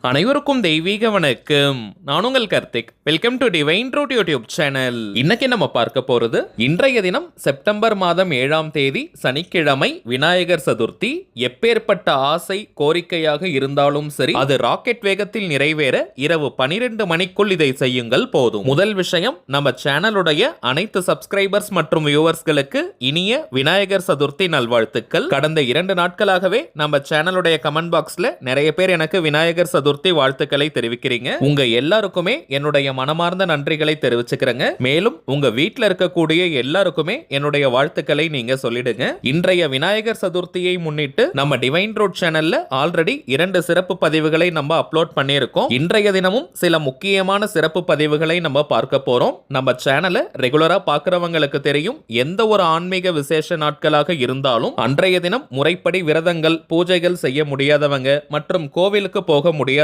அனைவருக்கும் தெய்வீக வணக்கம். நான் உங்கள் Karthik. Welcome to divine truth YouTube channel. இன்னைக்கு நம்ம பார்க்க போறது இன்றைய தினம் செப்டம்பர் மாதம் 7ஆம் தேதி சனிக்கிழமை விநாயகர் சதுர்த்தி. எப்பேற்பட்ட ஆசை கோரிக்கையாக இருந்தாலும் சரி, அது ராக்கெட் வேகத்தில் நிறைவேற இரவு 12 மணிக்குள் இதை செய்யுங்கள் போதும். முதல் விஷயம், நம்ம சேனலுடைய அனைத்து சப்ஸ்கிரைபர்ஸ் மற்றும் வியூவர்ஸ்களுக்கு இனிய விநாயகர் சதுர்த்தி நல்வாழ்த்துக்கள். கடந்த 2 நாட்களாகவே நம்ம சேனலுடைய கமெண்ட் பாக்ஸ்ல நிறைய பேர் எனக்கு விநாயகர் சதுர்த்தி வாழ்த்துக்களை தெரிவிக்கிறீங்க. உங்க எல்லாருக்குமே என்னுடைய மனமார்ந்த நன்றிகளை தெரிவிச்சுக்கிறேங்க. மேலும் உங்க வீட்ல இருக்கக்கூடிய எல்லாருக்குமே என்னுடைய வாழ்த்துக்களை நீங்க சொல்லிடுங்க. இன்றைய விநாயகர் சதுர்த்தியை முன்னிட்டு நம்ம டிவைன் ட்ரூத் சேனல்ல ஆல்ரெடி 2 சிறப்பு பதிவுகளை நம்ம அப்லோட் பண்ணியிருக்கோம். இன்றைய தினமும் சில முக்கியமான சிறப்பு பதிவுகளை நம்ம பார்க்க போறோம். நம்ம சேனலை ரெகுலரா பார்க்கிறவங்களுக்கு தெரியும், எந்த ஒரு ஆன்மீக விசேஷ நாட்களாக இருந்தாலும் அன்றைய தினம் முறைப்படி விரதங்கள் பூஜைகள் செய்ய முடியாதவங்க மற்றும் கோவிலுக்கு போக முடியாதவர்களுக்காக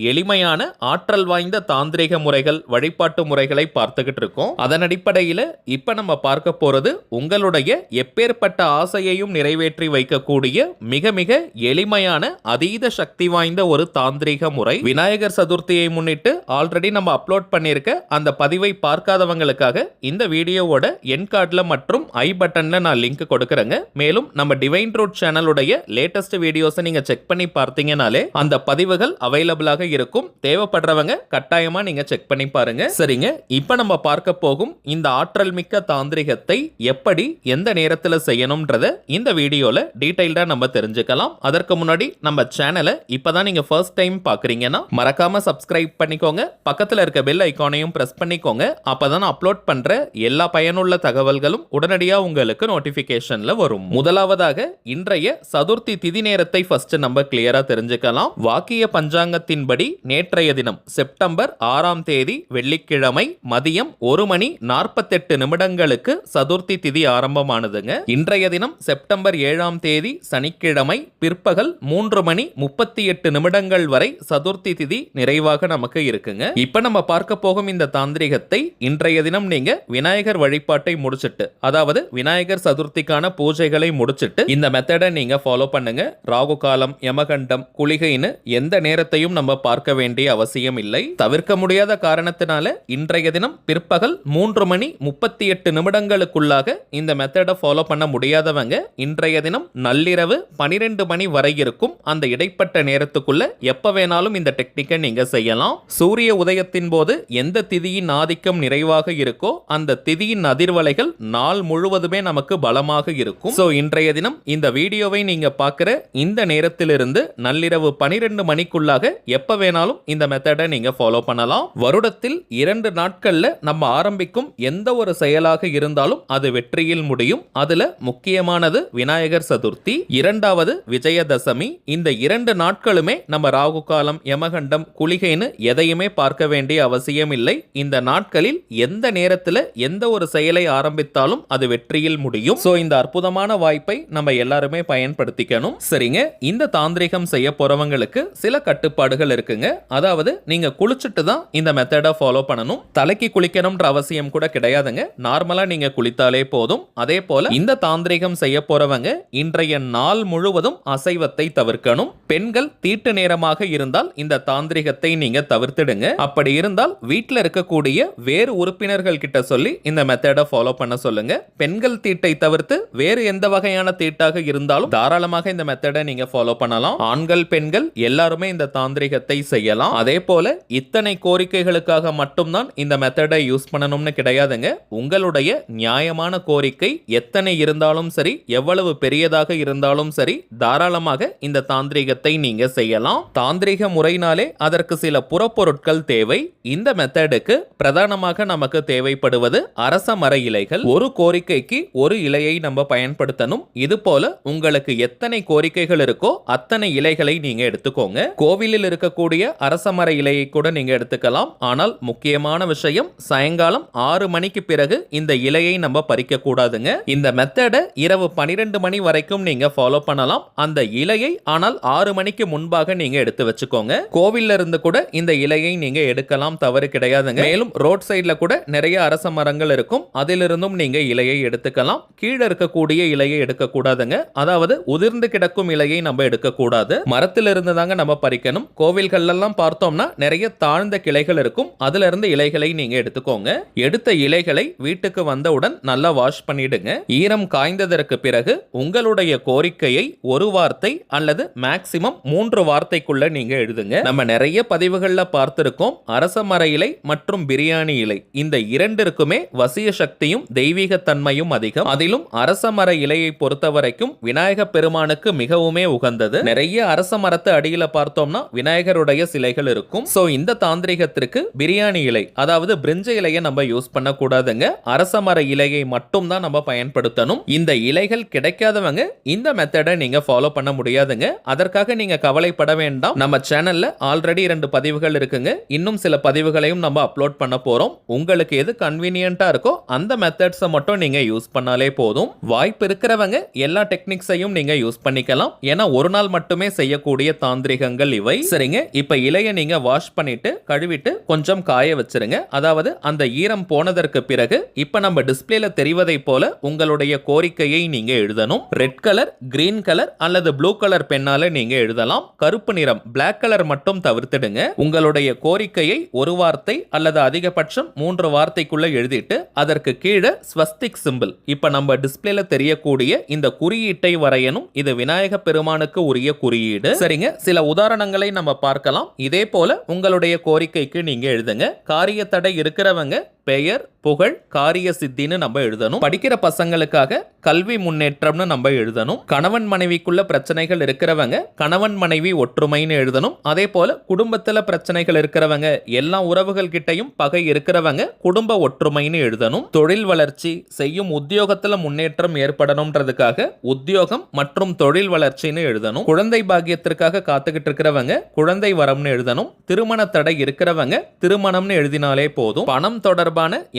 எளிமையான ஆற்றல் வாய்ந்த தாந்திரிக முறைகள் வழிபாட்டு முறைகளை பார்த்துக்கிட்டு இருக்கோம். அதன் அடிப்படையில் இப்ப நம்ம பார்க்க போறது உங்களுடைய எப்பேற்பட்ட ஆசையையும் நிறைவேற்றி வைக்கக்கூடிய மிக மிக எளிமையான அதீத சக்தி வாய்ந்த ஒரு தாந்திரிக முறை. விநாயகர் சதுர்த்தியை முன்னிட்டு ஆல்ரெடி நம்ம அப்லோட் பண்ணியிருக்க அந்த பதிவை பார்க்காதவங்களுக்காக இந்த வீடியோவோட என் கார்டுல மற்றும் ஐ பட்டன்ல நான் லிங்க் கொடுக்கறேங்க. மேலும் நம்ம டிவைன் ட்ரூத் சேனலுடைய லேட்டஸ்ட் வீடியோஸை நீங்க செக் பண்ணி பார்த்தீங்கனாலே அந்த பதிவுகள் அவைலபிளாக இருக்கும். தேவைப்படுறவங்க கட்டாயமா நீங்க செக் பண்ணி பாருங்க. சரிங்க, இப்ப நம்ம பார்க்க போகும் இந்த ஆற்றல் மிக்க தாந்திரிகத்தை எப்படி எந்த நேரத்தில் செய்யணும்ன்றத இந்த வீடியோல டீடைல்டா நம்ம தெரிஞ்சுக்கலாம். அதற்கு முன்னாடி நம்ம சேனலை இப்பதான் நீங்க ஃபர்ஸ்ட் டைம் பாக்குறீங்கன்னா மறக்காம சப்ஸ்கிரைப் பண்ணிக்கோங்க. பக்கத்துல இருக்க பெல் ஐகானையும் பிரஸ் பண்ணிக்கோங்க. அப்பதான் அப்லோட் பண்ற எல்லா பயனுள்ள தகவல்களும் உடனடியா உங்களுக்கு நோட்டிபிகேஷன்ல வரும். முதலாவதாக இன்றைய சதுர்த்தி திதி நேரத்தை ஃபர்ஸ்ட் நம்ம கிளியரா தெரிஞ்சுக்கலாம். வாக்கிய பஞ்சாங்கத்தின்படி நேற்றைய தினம் செப்டம்பர் 6ஆம் தேதி வெள்ளிக்கிழமை மதியம் 1:48 சதுர்த்தி திதி ஆரம்பமானதுங்க. இன்றைய தினம் செப்டம்பர் 7ஆம் தேதி சனிக்கிழமை பிற்பகல் 3:38 வரை சதுர்த்தி திதி நிறைவாக நமக்கு இருக்குங்க. இப்ப நம்ம பார்க்க போகும் இந்த தாந்திரிகத்தை இன்றைய தினம் நீங்க விநாயகர் வழிபாட்டை முடிச்சிட்டு, அதாவது விநாயகர் சதுர்த்திக்கான பூஜைகளை முடிச்சிட்டு இந்த மெத்தடை நீங்க ஃபாலோ பண்ணுங்க. ராகு காலம், யமகண்டம், குளிகைன்னு எந்த நேரத்தையும் நம்ம பார்க்க வேண்டிய அவசியம் இல்லை. தவிர்க்க முடியாத காரணத்தினால இன்றைய தினம் பிற்பகல் 3:38 இந்த மெத்தடை ஃபாலோ பண்ண முடியாதவங்க இன்றைய தினம் நள்ளிரவு 12 மணி வரை இருக்கும் அந்த இடைப்பட்ட நேரத்துக்குள்ள எப்ப வேணாலும் இந்த டெக்னிக்கை நீங்க செய்யலாம். சூரிய உதயத்தின் போது எந்த திதியின் ஆதிக்கம் நிறைவாக இருக்கோ அந்த திதியின் அதிர்வலைகள் நாள் முழுவதுமே நமக்கு பலமாக இருக்கும். சோ இன்றைய தினம் இந்த வீடியோவை நீங்க பார்க்கிற இந்த நேரத்திலிருந்து நள்ளிரவு 12 மணிக்குள்ளாக எப்ப வேணாலும் இந்த மெத்தடை நீங்க ஃபாலோ பண்ணலாம். வருடத்தில் 2 நாட்கள்ல நம்ம ஆரம்பிக்கும் எந்த ஒரு செயலாக இருந்தாலும் அது வெற்றியில் முடியும். அதுல முக்கியமானது விநாயகர் சதுர்த்தி, இரண்டாவது விஜயதசமி. இந்த 2 நாட்களுமே நம்ம ராகு காலம், யமகண்டம், குளிகைன்னு எதையுமே பார்க்க வேண்டிய அவசியம் இல்லை. இந்த நாட்களில் எந்த நேரத்துல எந்த ஒரு செயலை ஆரம்பித்தாலும் அது வெற்றியில் முடியும். சோ இந்த அற்புதமான வாய்ப்பை நம்ம எல்லாருமே பயன்படுத்திக்கணும். சரிங்க, இந்த தாந்திரிகம் செய்ய போறவங்களுக்கு சில கட்டுப்பாடுகள் இருக்குங்க. அதாவது நீங்க குளிச்சுட்டு தான் இந்த மெத்தடை ஃபாலோ பண்ணணும். தலைக்கு குளிக்கணும்ன்ற அவசியம் கூட கிடையாதுங்க. நார்மலா நீங்க குளித்தாலே போதும். அதே போல இந்த தாந்திரிகம் செய்ய போறவங்க இன்றைய நாள் முழுவதும் அசைவத்தை தவிர்க்கணும். பெண்கள் தீட்டு நேரமாக இருந்தால் இந்த தாந்திரிகத்தை நீங்க தவிர்த்திடுங்க. அப்படி இருந்தால் வீட்டில் இருக்கக்கூடிய வேறு உறுப்பினர்கள் கிட்ட சொல்லி இந்த மெத்தடை ஃபாலோ பண்ண சொல்லுங்க. பெண்கள் தீட்டை தவிர்த்து வேறு எந்த வகையான தீட்டாக இருந்தாலும் தாராளமாக இந்த மெத்தடை நீங்க ஃபாலோ பண்ணலாம். ஆண்கள் பெண்கள் எல்லாருமே இந்த தாந்திரிகத்தை செய்யலாம். அதே போல இத்தனை கோரிக்கைகளுக்காக மட்டும்தான் இந்த மெத்தடை யூஸ் பண்ணணும்னு கிடையாதுங்க. உங்களுடைய நியாயமான கோரிக்கை எத்தனை இருந்தாலும் சரி, எவ்வளவு பெரியதாக இருந்தாலும் சரி, தாராளமாக இந்த தாந்திரிகத்தை நீங்க செய்யலாம். தாந்திரிக முறையினாலே அதற்கு சில புறப்பொருட்கள் தேவை. இந்த மெத்தடுக்கு பிரதானமாக நமக்கு தேவைப்படுவது அரச மர இலைகள். ஒரு கோரிக்கைக்கு ஒரு இலையை நம்ம பயன்படுத்தணும். இது போல உங்களுக்கு எத்தனை கோரிக்கைகள் இருக்கோ அத்தனை இலைகளை நீங்க எடுத்துக்கோங்க. கோவிலில் இருக்கக்கூடிய அரசமர இலையை கூட நீங்க எடுத்துக்கலாம். ஆனால் முக்கியமான விஷயம், சாயங்காலம் 6 மணிக்கு பிறகு இந்த இலையை நம்ம பறிக்க கூடாதுங்க. இந்த மெத்தடை இரவு 12 மணி வரைக்கும் நீங்க ஃபாலோ பண்ணலாம். அந்த இலையை ஆனால் 6 மணிக்கு முன்பாக நீங்க எடுத்து வச்சுக்கோங்க. கோவில்ல இருந்து கூட இந்த இலையை நீங்க எடுக்கலாம், தவறு கிடையாதுங்க. மேலும் ரோட் சைட்ல கூட நிறைய அரச மரங்கள் இருக்கும், அதிலிருந்தும் நீங்க இலையை எடுத்துக்கலாம். கீழே இருக்கக்கூடிய இலையை எடுக்க கூடாதுங்க. அதாவது உதிர்ந்து கிடக்கும் இலையை நம்ம எடுக்க கூடாது. மரத்திலிருந்து தாங்க நம்ம பறிக்கணும். கோவில்கள்லாம் பார்த்தோம்னா நிறைய தாழ்ந்த கிளைகள் இருக்கும், அதுல இருந்து இலைகளை நீங்க எடுத்துக்கோங்க. எடுத்த இலைகளை வீட்டுக்கு வந்தவுடன் நல்லா வாஷ் பண்ணிடுங்க. ஈரம் காய்ந்ததற்கு பிறகு உங்களுடைய கோரிக்கையை ஒரு வார்த்தை அல்லது மேக்சிமம் 3 வார்த்தைக்குள்ள நீங்க எழுதுங்க. நம்ம நிறைய பதிவுகள்ல பார்த்திருக்கோம், அரச மர இலை மற்றும் பிரியாணி இலை இந்த இரண்டிற்குமே வசிய சக்தியும் தெய்வீக தன்மையும் அதிகம். அதிலும் அரச மர இலையை பொறுத்த வரைக்கும் விநாயக பெருமானுக்கு மிகவுமே உகந்தது. நிறைய அரச மரத்து அடியில பார்த்தோம்னா விநாயகருடைய சிலைகள் இருக்கும். சோ இந்த தாந்திரிகத்திற்கு பிரியாணி இலை அதாவது பிரிஞ்ச இலையை நம்ம யூஸ் பண்ண கூடாதுங்க. அரச மர இலையை மட்டும் தான் நம்ம பயன்படுத்தணும். இந்த இலைகள் கிடைக்காதவங்க இந்த மெத்தடை நீங்க ஃபாலோ பண்ண முடியாதுங்க. அதற்காக நீங்க கவலைப்பட வேண்டாம். நம்ம சேனல்ல ஆல்ரெடி 2 பதிவுகள் இருக்குங்க. இன்னும் சில பதிவுகளையும் நம்ம அப்லோட் பண்ண போறோம். உங்களுக்கு எது கன்வீனியன்ட்டா இருக்கோ அந்த மெத்தட்ஸை மட்டும் நீங்க யூஸ் பண்ணாலே போதும். வாய்ப்பு இருக்கிறவங்க எல்லா டெக்னிக்ஸையும் நீங்க யூஸ் பண்ணிக்கலாம். ஏன்னா ஒரு நாள் மட்டுமே செய்யக்கூடிய தாந்திரிகங்கள் இவை. சரிங்க, இப்ப இலையை நீங்க வாஷ் பண்ணிட்டு கழுவிட்டு கொஞ்சம் காய வச்சிருங்க. அதாவது அந்த ஈரம் போனதற்கு பிறகு இப்ப நம்ம டிஸ்பிளேல தெரிவதை போல உங்களுடைய கோரிக்கையை நீங்க எழுதணும். ரெட் கலர், கிரீன் கலர் அல்லது ப்ளூ கலர் பெண்ணால நீங்க எழுதலாம். கருப்பு நிறம் பிளாக் கலர் மட்டும் தவிர்த்திடுங்க. உங்களுடைய கோரிக்கையை ஒரு வார்த்தை அல்லது அதிகபட்சம் 3 வார்த்தைக்குள்ள எழுதிட்டு அதற்கு கீழே ஸ்வஸ்திக் சிம்பிள் இப்ப நம்ம டிஸ்பிளேல தெரியக்கூடிய இந்த குறியீட்டை வரையணும். இது விநாயக பெருமானுக்கு உரிய குறியீடு. சரிங்க, சில உதாரணங்களை நம்ம பார்க்கலாம். இதே போல உங்களுடைய கோரிக்கைக்கு நீங்க எழுதுங்க. காரிய தடை இருக்கிறவங்க பெயர், புகழ், காரிய சித்தின்னு நம்ம எழுதணும். படிக்கிற பசங்களுக்காக கல்வி முன்னேற்றம்னு நம்ம எழுதணும். கணவன் மனைவிக்குள்ள பிரச்சனைகள் இருக்கிறவங்க கணவன் மனைவி ஒற்றுமைன்னு எழுதணும். அதே போல குடும்பத்துல பிரச்சனைகள் இருக்கிறவங்க எல்லா உறவுகள் கிட்டையும் பகை இருக்கிறவங்க குடும்ப ஒற்றுமைன்னு எழுதணும். தொழில் வளர்ச்சி செய்யும் உத்தியோகத்துல முன்னேற்றம் ஏற்படணும்ன்றதுக்காக உத்தியோகம் மற்றும் தொழில் வளர்ச்சின்னு எழுதணும். குழந்தை பாக்கியத்திற்காக காத்துக்கிட்டு இருக்கிறவங்க குழந்தை வரம்னு எழுதணும். திருமண தடை இருக்கிறவங்க திருமணம்னு எழுதினாலே போதும். பணம் தொடர்பான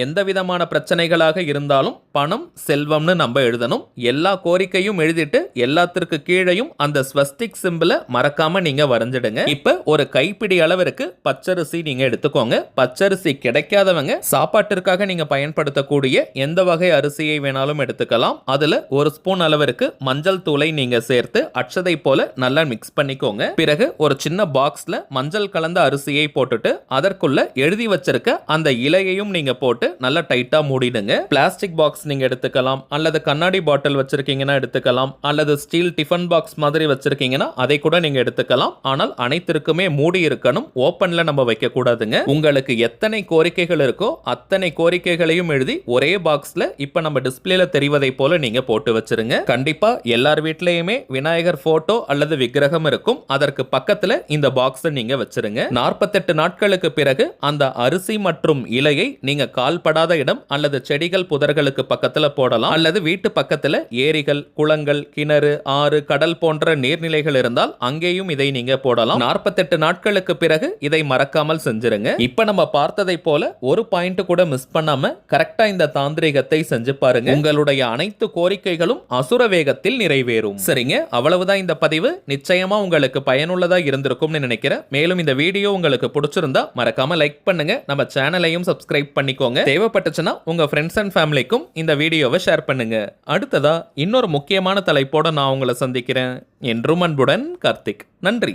எந்த விதமான பிரச்சனைகளாக இருந்தாலும் பணம், செல்வம்னு நம்ம எழுதணும். எல்லா கோரிக்கையும் எழுதிட்டு எல்லாத்திற்கு கீழையும் அந்த ஸ்வஸ்திக் சிம்பிளை மறக்காம நீங்க வரைஞ்சிடுங்க. இப்ப ஒரு கைப்பிடி அளவிற்கு பச்சரிசி நீங்க எடுத்துக்கோங்க. பச்சரிசி கிடைக்காதவங்க சாப்பாட்டிற்காக நீங்க பயன்படுத்தக்கூடிய எந்த வகை அரிசியை வேணாலும் எடுத்துக்கலாம். அதுல 1 ஸ்பூன் அளவிற்கு மஞ்சள் தூளை நீங்க சேர்த்து அட்சதை போல நல்லா மிக்ஸ் பண்ணிக்கோங்க. பிறகு ஒரு சின்ன பாக்ஸ்ல மஞ்சள் கலந்த அரிசியை போட்டுட்டு அதற்குள்ள எழுதி வச்சிருக்க அந்த இலையையும் நீங்க போட்டு நல்லா டைட்டா மூடிடுங்க. பிளாஸ்டிக் பாக்ஸ் நீங்க எடுத்துக்கலாம் அல்லது கண்ணாடி பாட்டில் வச்சிருக்கீங்கன்னா எடுத்துக்கலாம் அல்லது ஸ்டீல் டிஃபன் பாக்ஸ் மாதிரி வச்சிருக்கீங்கன்னா அதை கூட நீங்க எடுத்துக்கலாம். ஆனால் அனைத்திற்குமே மூடி இருக்கணும். ஓபன்ல நம்ம வைக்க கூடாதுங்க. உங்களுக்கு எத்தனை கோரிக்கைகள் இருக்கோ அத்தனை கோரிக்கைகளையும் எழுதி ஒரே பாக்ஸ்ல இப்ப நம்ம டிஸ்பிளேல தெரிவதை போல நீங்க போட்டு வச்சிருங்க. கண்டிப்பா எல்லார் வீட்லயுமே விநாயகர் போட்டோ அல்லது விக்கிரகம் இருக்கும். அதற்கு பக்கத்துல இந்த பாக்ஸ் நீங்க வச்சிருங்க. 48 நாட்களுக்கு பிறகு அந்த அரிசி மற்றும் இலையை நீங்க கால்படாத இடம் அல்லது செடிகள் புதர்களுக்கு பக்கத்துல போடலாம். அல்லது வீட்டு பக்கத்துல ஏரிகள், குளங்கள், கிணறு, ஆறு, கடல் போன்ற நீர்நிலைகள் இருந்தால் அங்கேயும் இதை நீங்க போடலாம். 48 நாட்களுக்கு பிறகு இதை மறக்காமல் செஞ்சிருங்க. இப்ப நம்ம பார்த்ததை போல ஒரு பாயிண்ட் கூட மிஸ் பண்ணாம கரெக்டா இந்த தாந்திரிகத்தை செஞ்சு பாருங்க. உங்களுடைய அனைத்து கோரிக்கைகளும் அசுர வேகத்தில் நிறைவேறும். சரிங்க, அவ்வளவுதான் இந்த பதிவு. நிச்சயமா உங்களுக்கு பயனுள்ளதா இருந்திருக்கும்னு நினைக்கிறேன். மேலும் இந்த வீடியோ உங்களுக்கு பிடிச்சிருந்தா மறக்காம லைக் பண்ணுங்க. நம்ம சேனலையும் சப்ஸ்கிரைப் பண்ணிக்கோங்க. தேவைப்பட்டுச்சுன்னா உங்க ஃப்ரெண்ட்ஸ் அண்ட் ஃபேமிலிக்கும் இந்த வீடியோவை ஷேர் பண்ணுங்க. அடுத்ததா இன்னொரு முக்கியமான தலைப்போட நான் உங்களை சந்திக்கிறேன். என்றும் அன்புடன் கார்த்திக். நன்றி.